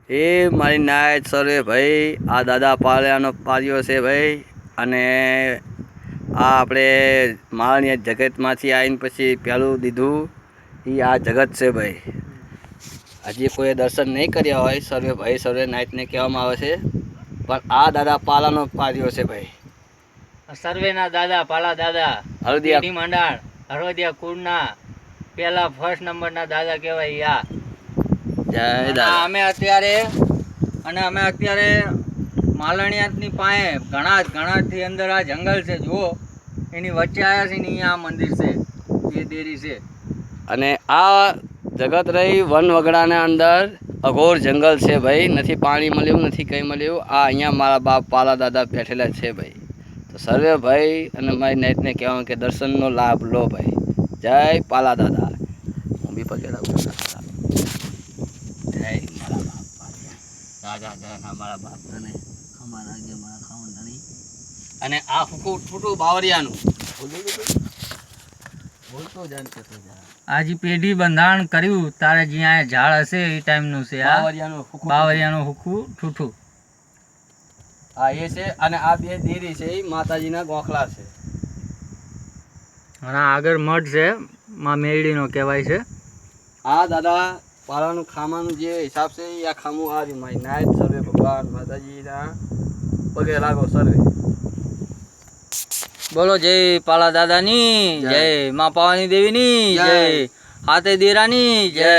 એ મારી નાયત સર્વે ભાઈ આ દાદા પાળિયાનો પાળ્યો છે ભાઈ અને આ આપણે માળની જગતમાંથી આવીને પછી પહેલું દીધું એ આ જગત છે ભાઈ. હજી કોઈ દર્શન નહીં કર્યા હોય સર્વે ભાઈ સર્વે નાયતને કહેવામાં આવે છે પણ આ દાદા પાલાનો પાળ્યો છે ભાઈ. સર્વેના દાદા પાલા દાદા હળદિયા મંડાણ હળદિયા કુળના પેલા ફર્સ્ટ નંબરના દાદા કહેવાય. જય દાદા. અમે અત્યારે માલણિયાની પાસે ઘણાથી અંદર આ જંગલ છે જુઓ એની વચ્ચે આવ્યા છે ને અહીંયા આ મંદિર છે એ દેરી છે. અને આ જગત રહી વન વગડાના અંદર અઘોર જંગલ છે ભાઈ. નથી પાણી મળ્યું નથી કંઈ મળ્યું. આ અહીંયા મારા બાપ પાલા દાદા બેઠેલા છે ભાઈ. તો સર્વે ભાઈ અને મારી નાઈટને કહેવાનું કે દર્શનનો લાભ લો ભાઈ. જય પાલા દાદા. હું બી પગે લાગું. જય મારા બાપ પાલિયા રાજા જય મારા બાપ તને અમારા જે મારા ખાવાનું ધણી. અને આ ફૂટું બાવરિયાનું બોલતો જાણ કરતો જા. આજી પેઢી બંધારણ કર્યું તારે જ્યાં ઝાડ હશે એ ટાઈમનું છે. બાવરિયાનું હુકું ઠૂઠું હા એ છે. અને આ બે દેરી છે એ માતાજીના ગોખલા છે. અને આગળ મઠ છે માં મેરડીનો કહેવાય છે. આ દાદા પાલાનું ખાવાનું જે હિસાબ છે એ આ ખામું આ રહ્યું મારી નાયત સર્વે ભગવાન માતાજીના પગે લાગો સર્વે. બોલો જય પાલા દાદાની જય, માં પાવાની દેવીની જય, હાથે દેરાની જય.